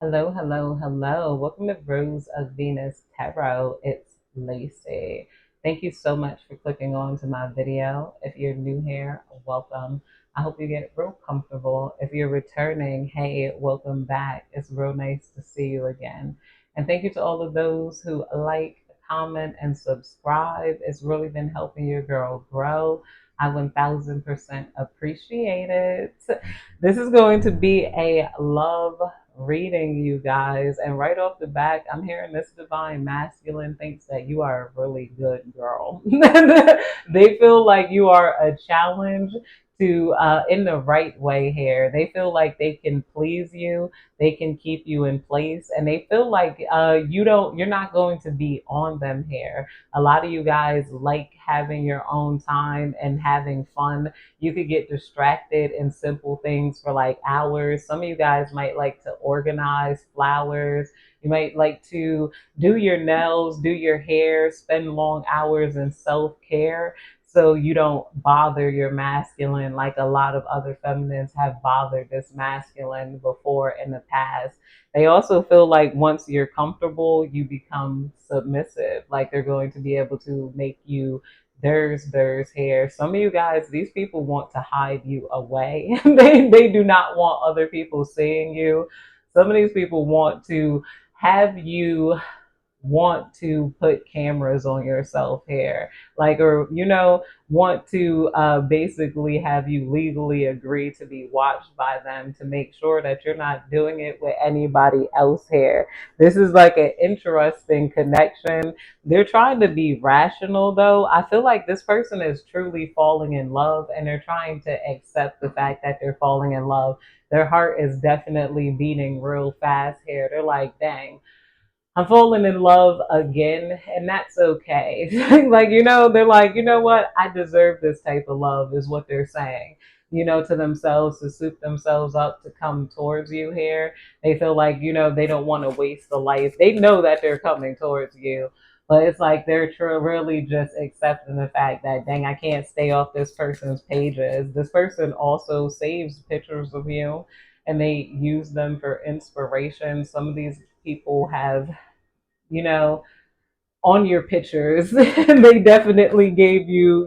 Hello, hello, hello. Welcome to Rose of Venus Tarot. It's Lacey. Thank you so much for clicking on to my video. If you're new here, welcome. I hope you get real comfortable. If you're returning, hey, welcome back. It's real nice to see you again. And thank you to all of those who like, comment, and subscribe. It's really been helping your girl grow. I 1000% appreciate it. This is going to be a love reading, you guys. And right off the back, I'm hearing this divine masculine thinks that you are a really good girl. They feel like you are a challenge to in the right way here. They feel like they can please you, they can keep you in place, and they feel like you're not going to be on them here. A lot of you guys like having your own time and having fun. You could get distracted in simple things for like hours. Some of you guys might like to organize flowers. You might like to do your nails, do your hair, spend long hours in self care so you don't bother your masculine like a lot of other feminines have bothered this masculine before in the past. They also feel like once you're comfortable, you become submissive. Like they're going to be able to make you there's hair. Some of you guys, these people want to hide you away. They do not want other people seeing you. Some of these people have you want to put cameras on yourself here, like, or want to basically have you legally agree to be watched by them to make sure that you're not doing it with anybody else here. This is like an interesting connection. They're trying to be rational, though. I feel like this person is truly falling in love and they're trying to accept the fact that they're falling in love. Their heart is definitely beating real fast here. They're like, dang, I'm falling in love again, and that's okay. Like, they're like, you know what? I deserve this type of love, is what they're saying, to themselves, to soup themselves up to come towards you here. They feel like, they don't want to waste the life. They know that they're coming towards you, but it's like they're really just accepting the fact that, dang, I can't stay off this person's pages. This person also saves pictures of you and they use them for inspiration. Some of these people have, you know, on your pictures. They definitely gave you,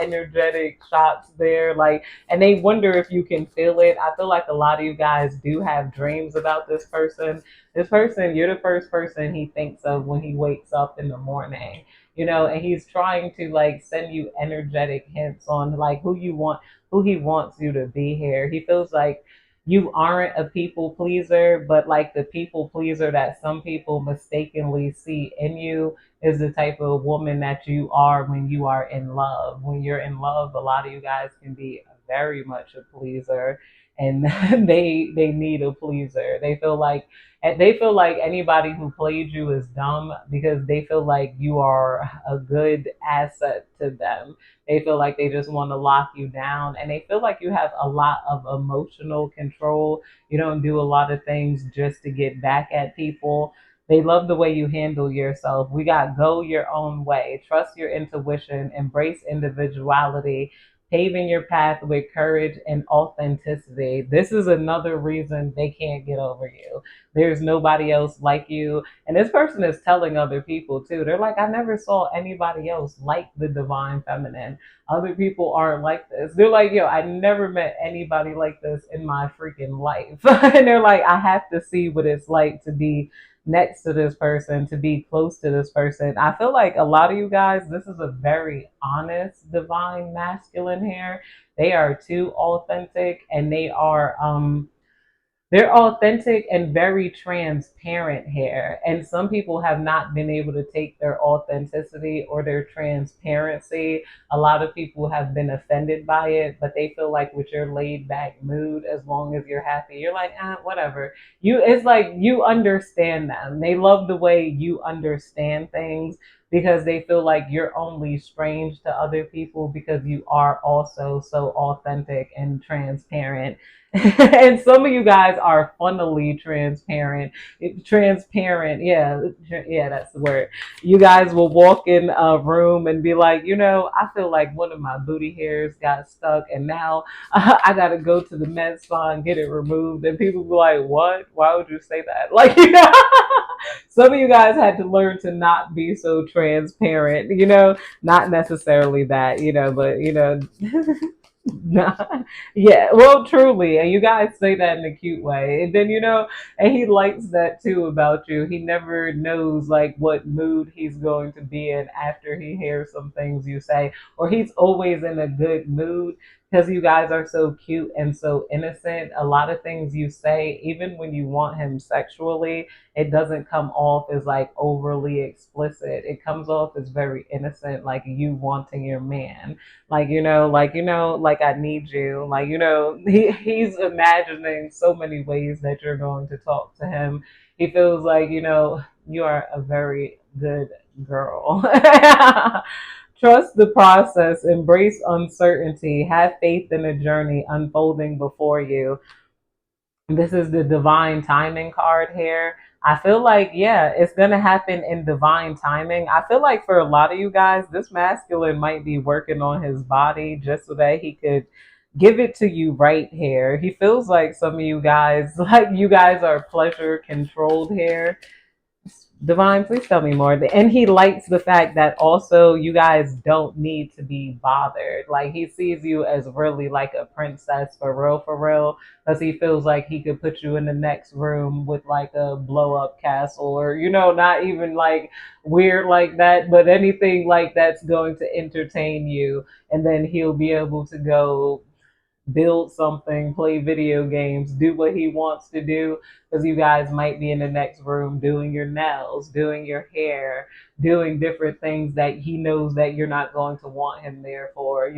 energetic shots there. Like, and they wonder if you can feel it. I feel like a lot of you guys do have dreams about this person. This person, you're the first person he thinks of when he wakes up in the morning. And he's trying to like send you energetic hints on like who he wants you to be here. He feels like you aren't a people pleaser, but like the people pleaser that some people mistakenly see in you is the type of woman that you are when you are in love. When you're in love, a lot of you guys can be very much a pleaser, and they need a pleaser. They feel like anybody who played you is dumb because they feel like you are a good asset to them. They feel like they just want to lock you down, and they feel like you have a lot of emotional control. You don't do a lot of things just to get back at people. They love the way you handle yourself. We got go your own way, trust your intuition, embrace individuality, paving your path with courage and authenticity. This is another reason they can't get over you. There's nobody else like you. And this person is telling other people too. They're like, I never saw anybody else like the divine feminine. Other people aren't like this. They're like, yo, I never met anybody like this in my freaking life. And they're like, I have to see what it's like to be next to this person, to be close to this person. I feel like a lot of you guys, this is a very honest divine masculine here. They are too authentic and they're authentic and very transparent here. And some people have not been able to take their authenticity or their transparency. A lot of people have been offended by it, but they feel like with your laid back mood, as long as you're happy, you're like, whatever. It's like you understand them. They love the way you understand things. because they feel like you're only strange to other people because you are also so authentic and transparent. And some of you guys are funnily transparent. Transparent, yeah, yeah, that's the word. You guys will walk in a room and be like, I feel like one of my booty hairs got stuck, and now I gotta go to the med spa and get it removed. And people be like, what? Why would you say that? Like, some of you guys had to learn to not be so transparent, not necessarily that, but, nah, yeah, well, truly, and you guys say that in a cute way, and then and he likes that too about you. He never knows like what mood he's going to be in after he hears some things you say, or he's always in a good mood because you guys are so cute and so innocent. A lot of things you say, even when you want him sexually, it doesn't come off as like overly explicit. It comes off as very innocent, like you wanting your man, like I need you, he's imagining so many ways that you're going to talk to him. He feels like you are a very good girl. Trust the process, embrace uncertainty, have faith in a journey unfolding before you. This is the divine timing card here. I feel like, yeah, it's going to happen in divine timing. I feel like for a lot of you guys, this masculine might be working on his body just so that he could give it to you right here. He feels like some of you guys, like you guys are pleasure controlled here. Divine, please tell me more. And he likes the fact that also you guys don't need to be bothered. Like he sees you as really like a princess for real, because he feels like he could put you in the next room with like a blow up castle, or not even like weird like that, but anything like that's going to entertain you. And then he'll be able to go build something, play video games, do what he wants to do, because you guys might be in the next room doing your nails, doing your hair, doing different things that he knows that you're not going to want him there for.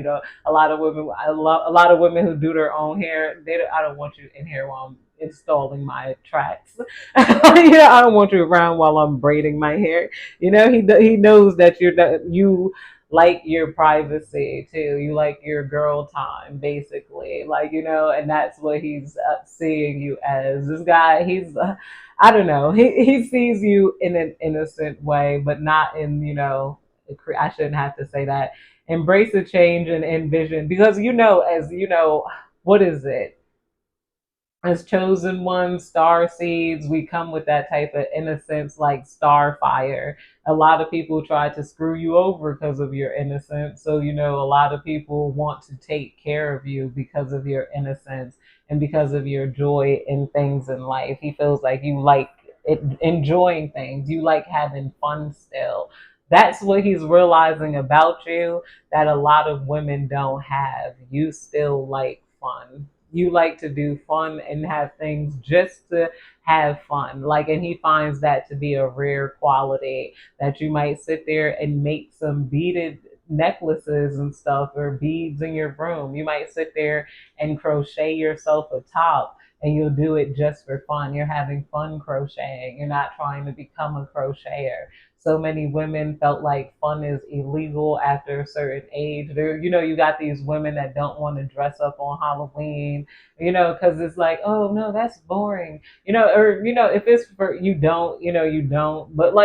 A lot of women, a lot of women who do their own hair, I don't want you in here while I'm installing my tracks. I don't want you around while I'm braiding my hair. He knows that you like your privacy too. You like your girl time, basically. And that's what he's seeing you as. This guy, I don't know. He sees you in an innocent way, but not in, I shouldn't have to say that. Embrace a change and envision, because as what is it? As chosen ones, star seeds, we come with that type of innocence, like starfire. A lot of people try to screw you over because of your innocence. So, a lot of people want to take care of you because of your innocence and because of your joy in things in life. He feels like you like enjoying things, you like having fun still. That's what he's realizing about you, that a lot of women don't have. You still like fun. You like to do fun and have things just to have fun. And he finds that to be a rare quality, that you might sit there and make some beaded necklaces and stuff, or beads in your room. You might sit there and crochet yourself a top, and you'll do it just for fun. You're having fun crocheting. You're not trying to become a crocheter. So many women felt like fun is illegal after a certain age. You got these women that don't want to dress up on Halloween, because it's like, oh no, that's boring, or if it's for you, don't, you don't. But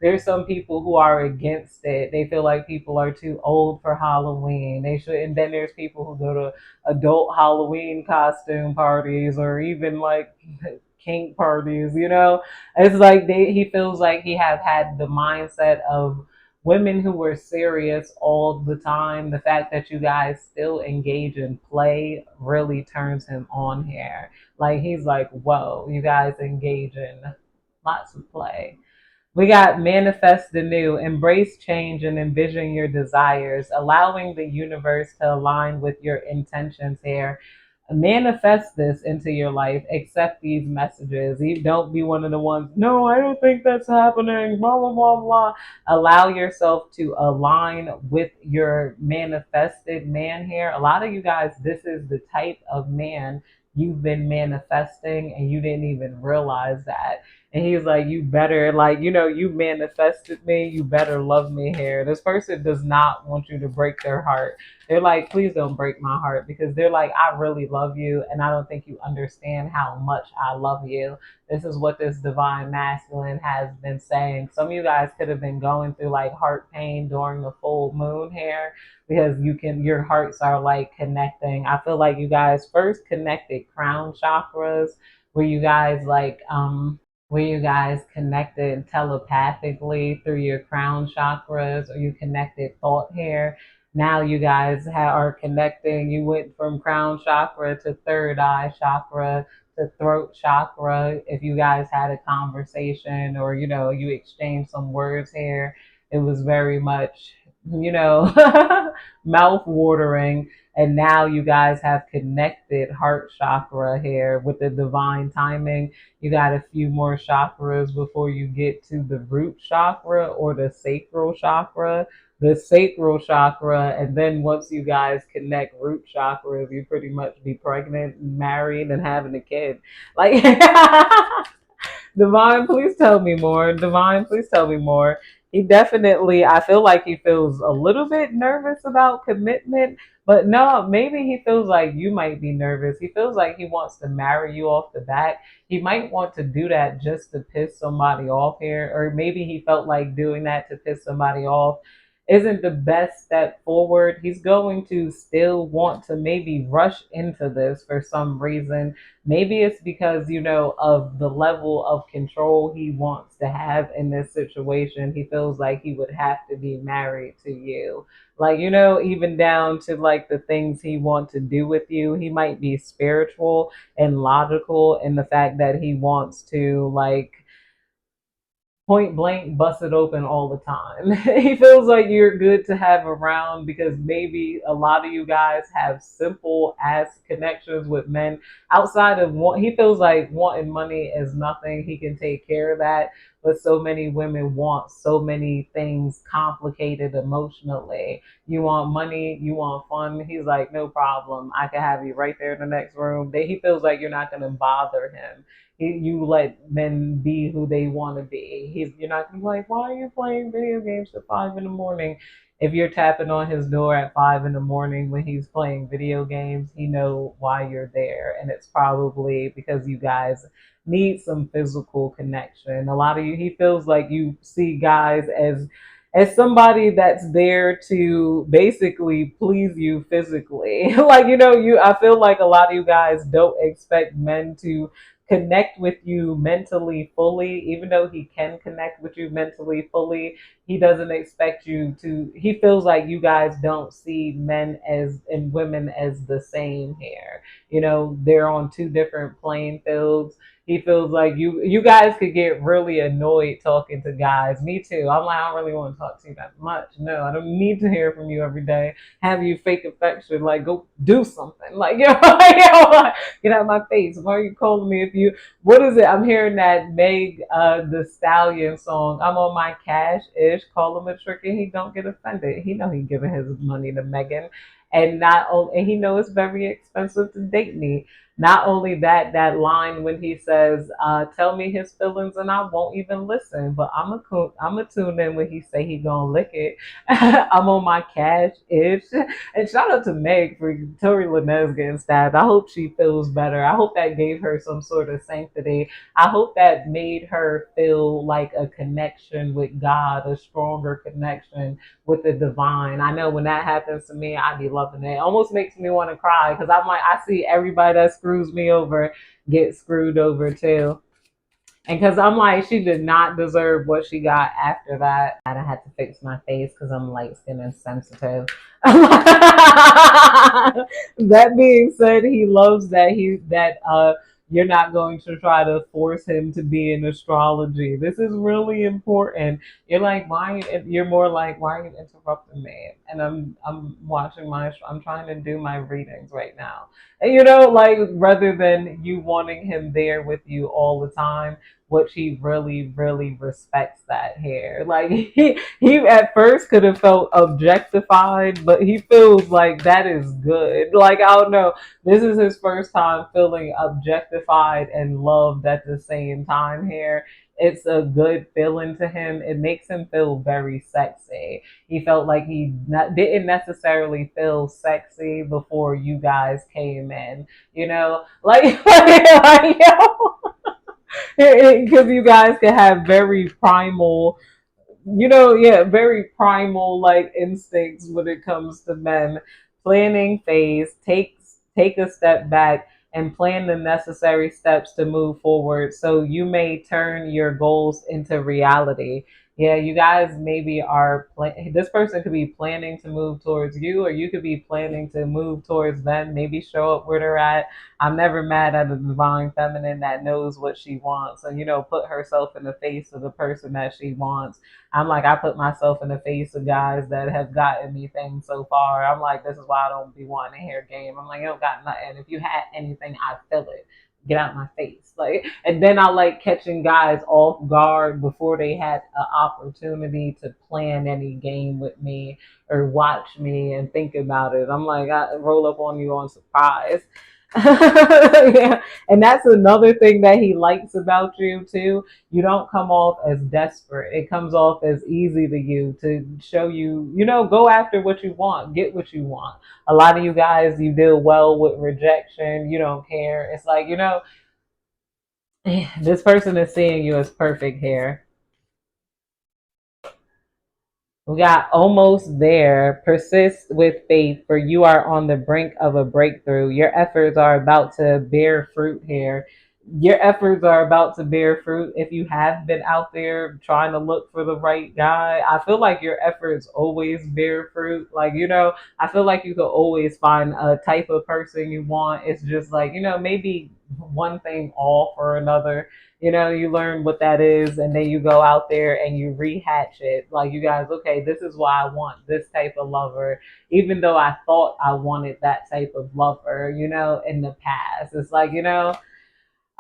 there's some people who are against it. They feel like people are too old for Halloween. They should. And then there's people who go to adult Halloween costume parties, or even like kink parties. It's like he feels like he have had the mindset of women who were serious all the time. The fact that you guys still engage in play really turns him on here. Like he's like, whoa, you guys engage in lots of play. We got manifest the new, embrace change and envision your desires, allowing the universe to align with your intentions here. Manifest this into your life. Accept these messages. You don't be one of the ones, no, I don't think that's happening, blah, blah, blah, blah. Allow yourself to align with your manifested man here. A lot of you guys, this is the type of man you've been manifesting and you didn't even realize that. And he's like, you better, like, you know, you manifested me, you better love me here. This person does not want you to break their heart. They're like, please don't break my heart, because they're like, I really love you and I don't think you understand how much I love you. This is what this divine masculine has been saying. Some of you guys could have been going through like heart pain during the full moon here, because your hearts are like connecting. I feel like you guys first connected crown chakras, where you guys where you guys connected telepathically through your crown chakras, or you connected thought here. Now you guys are connecting. You went from crown chakra to third eye chakra to throat chakra. If you guys had a conversation, or you know, you exchanged some words here, it was very much, you know, mouth watering. And now you guys have connected heart chakra here with the divine timing. You got a few more chakras before you get to the root chakra or the sacral chakra. The sacral chakra, and then once you guys connect root chakras, you pretty much be pregnant, married, and having a kid. Like, Divine, please tell me more. Divine, please tell me more. He definitely, I feel like he feels a little bit nervous about commitment, but no, maybe he feels like you might be nervous. He feels like he wants to marry you off the bat. He might want to do that just to piss somebody off here, or maybe he felt like doing that to piss somebody off isn't the best step forward. He's going to still want to maybe rush into this for some reason. Maybe it's because, you know, of the level of control he wants to have in this situation. He feels like he would have to be married to you. Like, you know, even down to like the things he wants to do with you. He might be spiritual and logical in the fact that he wants to like point blank bust it open all the time. He feels like you're good to have around, because maybe a lot of you guys have simple ass connections with men outside of what he feels like wanting money is nothing. He can take care of that. But so many women want so many things complicated emotionally. You want money, you want fun. He's like, no problem. I can have you right there in the next room. He feels like you're not going to bother him. You let men be who they want to be. You're not gonna be like, why are you playing video games at 5 in the morning? If you're tapping on his door at 5 in the morning when he's playing video games, he know why you're there, and it's probably because you guys need some physical connection. A lot of you, he feels like you see guys as somebody that's there to basically please you physically. Like, you know, I feel like a lot of you guys don't expect men to connect with you mentally fully. Even though he can connect with you mentally fully, he doesn't expect you to. He feels like you guys don't see men as and women as the same here. You know, they're on two different playing fields. He feels like you guys could get really annoyed talking to guys. Me too. I'm like, I don't really want to talk to you that much. No, I don't need to hear from you every day. Have you fake affection? Like, go do something. Like, you know, get out of my face. Why are you calling me if you, what is it? I'm hearing that Meg the Stallion song. I'm on my cash ish. Call him a trick and he don't get offended. He know he giving his money to Megan. And he knows it's very expensive to date me. Not only that, that line when he says, "Tell me his feelings and I won't even listen," but I'm a tune in when he say he gonna lick it. I'm on my cash ish. And shout out to Meg for Tori Lanez getting stabbed. I hope she feels better. I hope that gave her some sort of sanctity. I hope that made her feel like a connection with God, a stronger connection with the divine. I know when that happens to me, I be loving it. It almost makes me want to cry, because I'm like, I see everybody that screws me over get screwed over too. And because I'm like, she did not deserve what she got after that. I had to fix my face because I'm light skinned and sensitive. That being said, he loves that you're not going to try to force him to be in astrology. This is really important. You're like, why? You're more like, why are you interrupting me? And I'm watching I'm trying to do my readings right now. And, you know, like, rather than you wanting him there with you all the time, which he really, really respects that here. Like he at first could have felt objectified, but he feels like that is good. Like I don't know, this is his first time feeling objectified and loved at the same time here. It's a good feeling to him. It makes him feel very sexy. He felt like didn't necessarily feel sexy before you guys came in, like yo, because you guys can have very primal, yeah, very primal like instincts when it comes to men. Planning phase, take a step back and plan the necessary steps to move forward so you may turn your goals into reality. Yeah, you guys maybe this person could be planning to move towards you, or you could be planning to move towards them, maybe show up where they're at. I'm never mad at a divine feminine that knows what she wants and, put herself in the face of the person that she wants. I'm like, I put myself in the face of guys that have gotten me things so far. I'm like, this is why I don't be wanting to hear game. I'm like, you don't got nothing. If you had anything, I feel it. Get out my face. Like, and then I like catching guys off guard before they had an opportunity to plan any game with me or watch me and think about it. I'm like, I roll up on you on surprise. Yeah. And that's another thing that he likes about you too. You don't come off as desperate. It comes off as easy to you to show you, go after what you want, get what you want. A lot of you guys, you deal well with rejection. You don't care. It's like, this person is seeing you as perfect here. We got almost there. Persist with faith, for you are on the brink of a breakthrough. Your efforts are about to bear fruit here. Your efforts are about to bear fruit. If you have been out there trying to look for the right guy, I feel like your efforts always bear fruit. Like, I feel like you could always find a type of person you want. It's just like, maybe one thing off or another. You learn what that is, and then you go out there and you rehatch it. Like, you guys, okay, this is why I want this type of lover, even though I thought I wanted that type of lover, in the past. It's like,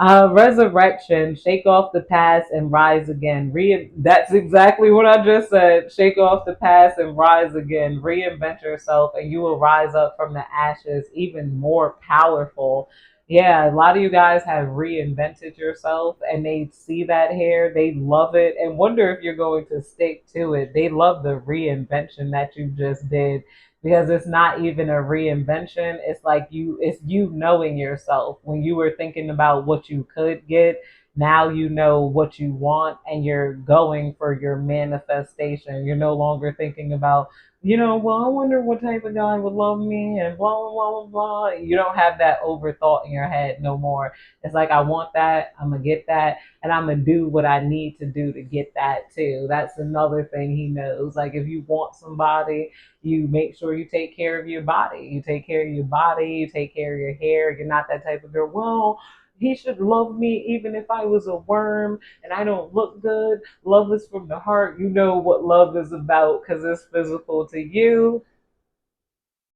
resurrection, shake off the past and rise again. That's exactly what I just said. Shake off the past and rise again. Reinvent yourself, and you will rise up from the ashes even more powerful. Yeah, a lot of you guys have reinvented yourself and they see that here. They love it and wonder if you're going to stick to it. They love the reinvention that you just did because it's not even a reinvention. It's like it's you knowing yourself. When you were thinking about what you could get, now you know what you want and you're going for your manifestation. You're no longer thinking about, well, I wonder what type of guy would love me and blah, blah, blah, blah. You don't have that overthought in your head no more. It's like, I want that, I'm going to get that, and I'm going to do what I need to do to get that too. That's another thing he knows. Like, if you want somebody, you make sure you take care of your body. You take care of your body, you take care of your hair. You're not that type of girl, well, he should love me even if I was a worm and I don't look good. Love is from the heart. You know what love is about because it's physical to you,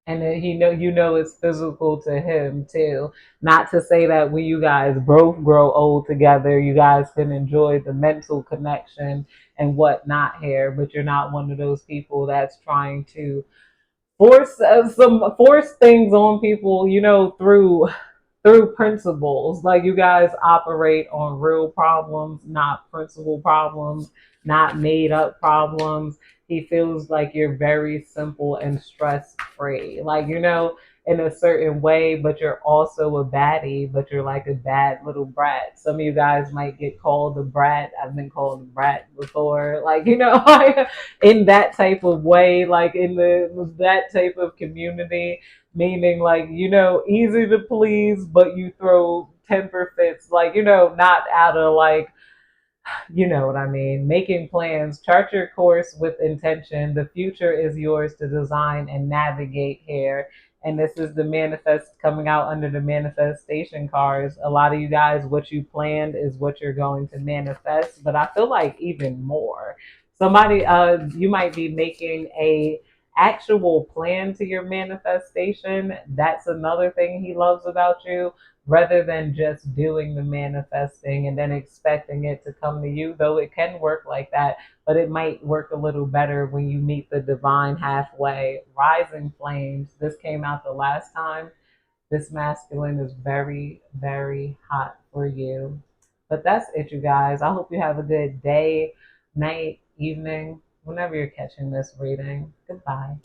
and then it's physical to him too. Not to say that when you guys both grow old together, you guys can enjoy the mental connection and whatnot here, but you're not one of those people that's trying to force things on people, through principles. Like, you guys operate on real problems, not principle problems, not made up problems. He feels like you're very simple and stress free. Like, in a certain way, but you're also a baddie, but you're like a bad little brat. Some of you guys might get called a brat. I've been called a brat before. Like, like in that type of way, like in that type of community, meaning like, easy to please, but you throw temper fits, like, not out of like, you know what I mean, making plans. Chart your course with intention. The future is yours to design and navigate here. And this is the manifest coming out under the manifestation cards. A lot of you guys, what you planned is what you're going to manifest, but I feel like even more. Somebody, you might be making a actual plan to your manifestation. That's another thing he loves about you, rather than just doing the manifesting and then expecting it to come to you, though it can work like that, but it might work a little better when you meet the divine halfway. Rising flames, this came out the last time. This masculine is very, very hot for you. But that's it, you guys. I hope you have a good day, night, evening, whenever you're catching this reading. Goodbye.